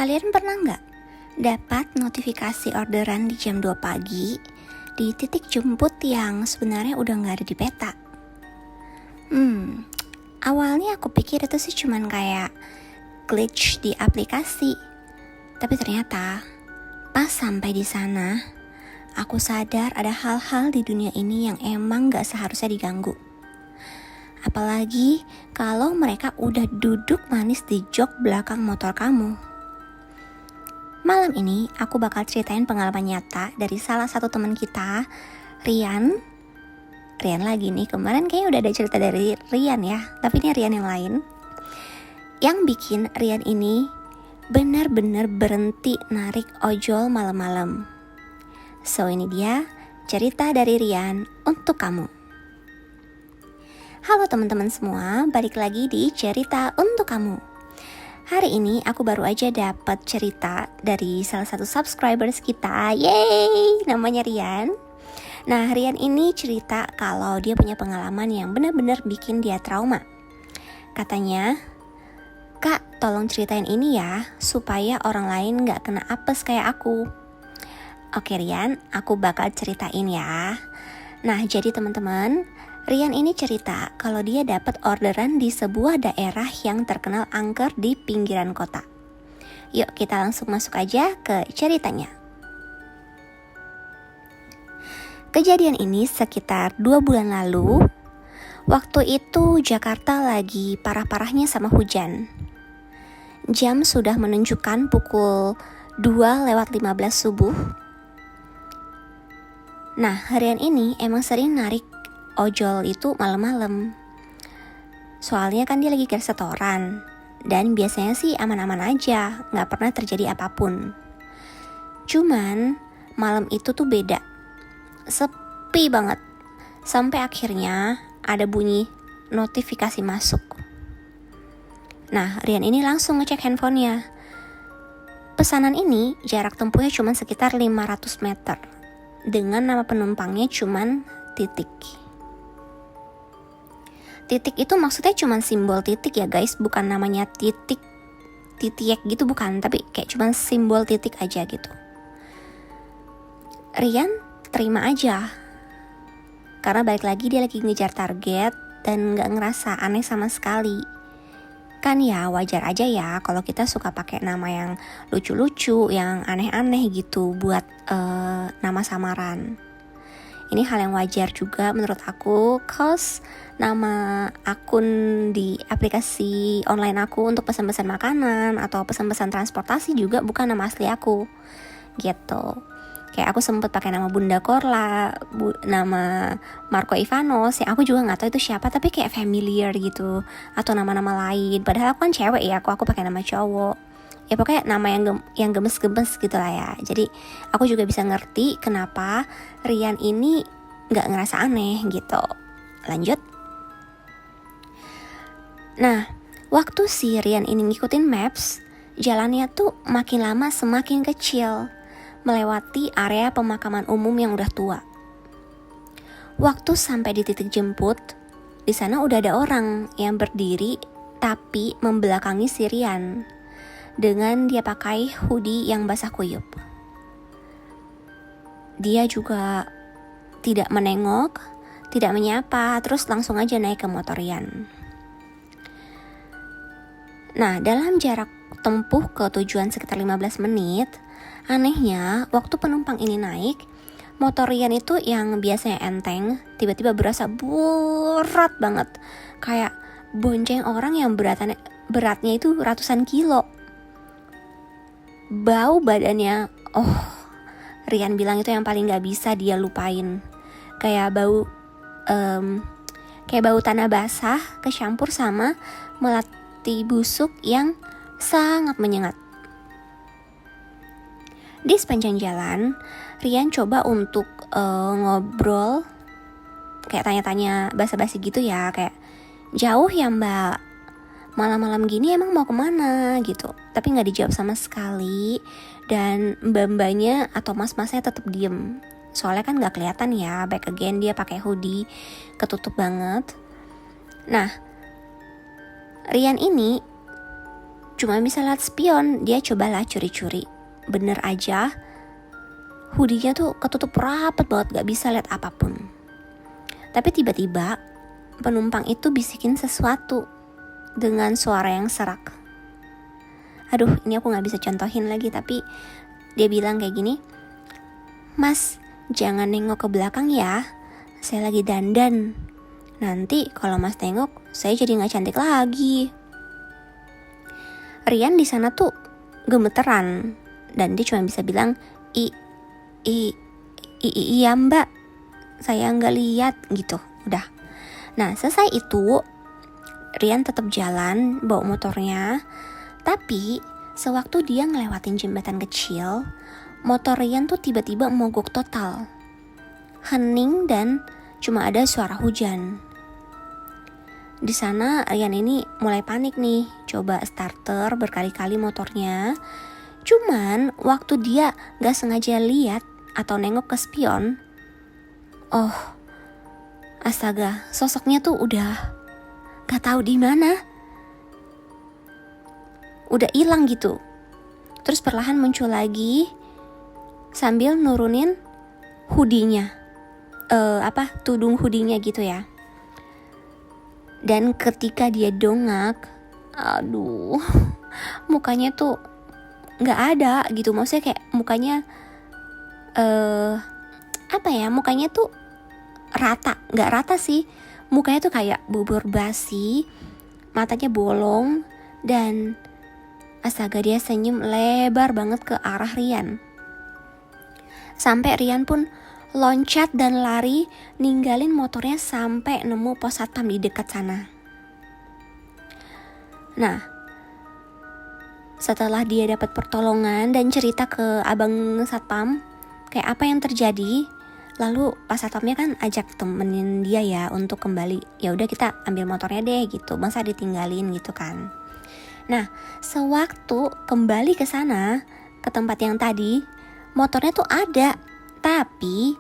Kalian pernah nggak dapat notifikasi orderan di jam 2 pagi di titik jemput yang sebenarnya udah nggak ada di peta? Awalnya aku pikir itu sih cuman kayak glitch di aplikasi. Tapi ternyata pas sampai di sana, aku sadar ada hal-hal di dunia ini yang emang gak seharusnya diganggu. Apalagi kalau mereka udah duduk manis di jok belakang motor kamu. Malam ini aku bakal ceritain pengalaman nyata dari salah satu teman kita, Rian lagi nih, kemarin kayaknya udah ada cerita dari Rian ya, tapi ini Rian yang lain. Yang bikin Rian ini benar-benar berhenti narik ojol malam-malam. So ini dia cerita dari Rian untuk kamu. Halo teman-teman semua, balik lagi di cerita untuk kamu. Hari ini aku baru aja dapat cerita dari salah satu subscribers kita. Yeay, namanya Rian. Nah, Rian ini cerita kalau dia punya pengalaman yang benar-benar bikin dia trauma. Katanya, "Kak, tolong ceritain ini ya, supaya orang lain gak kena apes kayak aku." Oke Rian, aku bakal ceritain ya. Nah, jadi teman-teman, Rian ini cerita kalau dia dapat orderan di sebuah daerah yang terkenal angker di pinggiran kota. Yuk kita langsung masuk aja ke ceritanya. Kejadian ini sekitar 2 bulan lalu. Waktu itu Jakarta lagi parah-parahnya sama hujan. Jam sudah menunjukkan pukul 2:15 subuh. Nah, Rian ini emang sering narik ojol itu malam-malam. Soalnya kan dia lagi ke restoran. Dan biasanya sih aman-aman aja, gak pernah terjadi apapun. Cuman malam itu tuh beda. Sepi banget. Sampai akhirnya ada bunyi notifikasi masuk. Nah, Rian ini langsung ngecek handphonenya. Pesanan ini jarak tempuhnya cuma sekitar 500 meter. Dengan nama penumpangnya cuman titik. Titik itu maksudnya cuman simbol titik ya guys, bukan namanya titik gitu bukan, tapi kayak cuman simbol titik aja gitu. Rian terima aja. Karena balik lagi dia lagi ngejar target dan gak ngerasa aneh sama sekali. Kan ya wajar aja ya kalau kita suka pakai nama yang lucu-lucu, yang aneh-aneh gitu buat nama samaran. Ini hal yang wajar juga menurut aku, cause nama akun di aplikasi online aku untuk pesan-pesan makanan atau pesan-pesan transportasi juga bukan nama asli aku gitu. Kayak aku sempet pakai nama Bunda Korla, nama Marco Ivanos, yang aku juga nggak tahu itu siapa, tapi kayak familiar gitu, atau nama-nama lain. Padahal aku kan cewek ya, aku pakai nama cowok. Ya pokoknya nama yang gemes-gemes gitu lah ya. Jadi aku juga bisa ngerti kenapa Rian ini nggak ngerasa aneh gitu. Lanjut. Nah, waktu si Rian ini ngikutin maps, jalannya tuh makin lama semakin kecil, melewati area pemakaman umum yang udah tua. Waktu sampai di titik jemput, di sana udah ada orang yang berdiri tapi membelakangi si Rian dengan dia pakai hoodie yang basah kuyup. Dia juga tidak menengok, tidak menyapa, terus langsung aja naik ke motor Rian. Nah, dalam jarak tempuh ke tujuan sekitar 15 menit, anehnya, waktu penumpang ini naik, motor Rian itu yang biasanya enteng, tiba-tiba berasa berat banget. Kayak bonceng orang yang beratnya itu ratusan kilo. Bau badannya, Rian bilang itu yang paling gak bisa dia lupain. Kayak bau tanah basah kecampur sama melati busuk yang sangat menyengat. Di sepanjang jalan, Rian coba untuk ngobrol, kayak tanya-tanya basa-basi gitu ya, kayak, "Jauh ya mbak? Malam-malam gini emang mau kemana?" gitu. Tapi gak dijawab sama sekali, dan mbak-mbaknya atau mas-masnya tetap diem. Soalnya kan gak kelihatan ya, back again dia pakai hoodie, ketutup banget. Nah, Rian ini cuma bisa lihat spion. Dia cobalah curi-curi. Bener aja, hoodie-nya tuh ketutup rapet banget, gak bisa lihat apapun. Tapi tiba-tiba penumpang itu bisikin sesuatu dengan suara yang serak. Aduh, ini aku gak bisa contohin lagi, tapi dia bilang kayak gini, "Mas, jangan nengok ke belakang ya, saya lagi dandan. Nanti kalau mas nengok, saya jadi gak cantik lagi." Rian di sana tuh gemeteran dan dia cuma bisa bilang, iya mbak, saya nggak lihat gitu. Udah. Nah, selesai itu Rian tetap jalan bawa motornya. Tapi sewaktu dia ngelewatin jembatan kecil, motor Rian tuh tiba-tiba mogok total. Hening dan cuma ada suara hujan. Di sana Rian ini mulai panik nih, coba starter berkali-kali motornya. Cuman waktu dia gak sengaja lihat atau nengok ke spion, oh astaga, sosoknya tuh udah gak tahu di mana, udah hilang gitu. Terus perlahan muncul lagi sambil nurunin hoodie-nya, tudung hoodie-nya gitu ya. Dan ketika dia dongak, aduh, mukanya tuh nggak ada gitu. Maksudnya kayak mukanya, mukanya tuh rata, nggak rata sih. Mukanya tuh kayak bubur basi, matanya bolong, dan astaga dia senyum lebar banget ke arah Rian. Sampai Rian pun loncat dan lari ninggalin motornya sampai nemu pos satpam di dekat sana. Nah, setelah dia dapat pertolongan dan cerita ke abang satpam kayak apa yang terjadi, lalu pas satpamnya kan ajak temenin dia ya untuk kembali. Ya udah kita ambil motornya deh gitu, masa ditinggalin gitu kan. Nah, sewaktu kembali ke sana, ke tempat yang tadi, motornya tuh ada, tapi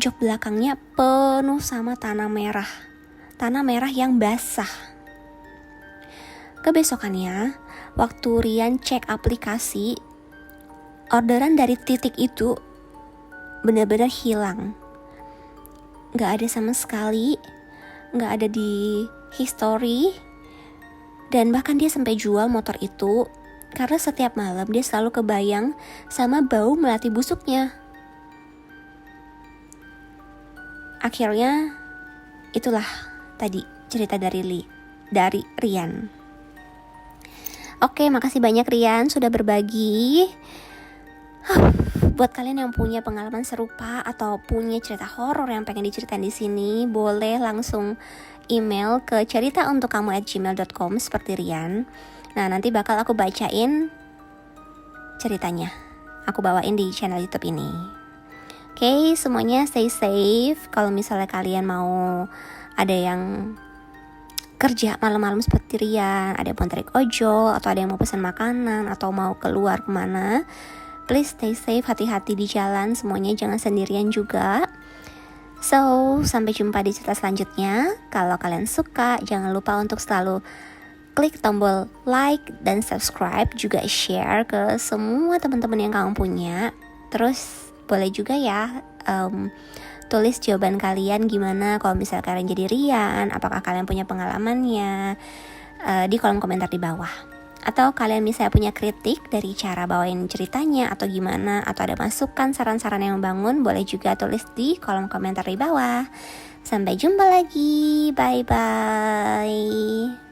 jok belakangnya penuh sama tanah merah yang basah. Kebesokannya, waktu Rian cek aplikasi, orderan dari titik itu benar-benar hilang. Gak ada sama sekali, gak ada di history, dan bahkan dia sampai jual motor itu karena setiap malam dia selalu kebayang sama bau melati busuknya. Akhirnya itulah tadi cerita dari Rian. Oke, makasih banyak Rian sudah berbagi. Buat kalian yang punya pengalaman serupa atau punya cerita horor yang pengen diceritain di sini, boleh langsung email ke ceritauntukkamu@gmail.com seperti Rian. Nah, nanti bakal aku bacain ceritanya. Aku bawain di channel YouTube ini. Oke, semuanya stay safe. Kalau misalnya kalian mau ada yang kerja malam-malam seperti Rian, ada yang mau tarik ojol, atau ada yang mau pesan makanan, atau mau keluar kemana, please stay safe, hati-hati di jalan, semuanya jangan sendirian juga. So, sampai jumpa di cerita selanjutnya. Kalau kalian suka, jangan lupa untuk selalu klik tombol like dan subscribe, juga share ke semua teman-teman yang kamu punya. Terus boleh juga ya tulis jawaban kalian gimana kalau misalnya kalian jadi Rian, apakah kalian punya pengalamannya di kolom komentar di bawah. Atau kalian misalnya punya kritik dari cara bawain ceritanya atau gimana, atau ada masukan saran-saran yang membangun, boleh juga tulis di kolom komentar di bawah. Sampai jumpa lagi, bye bye.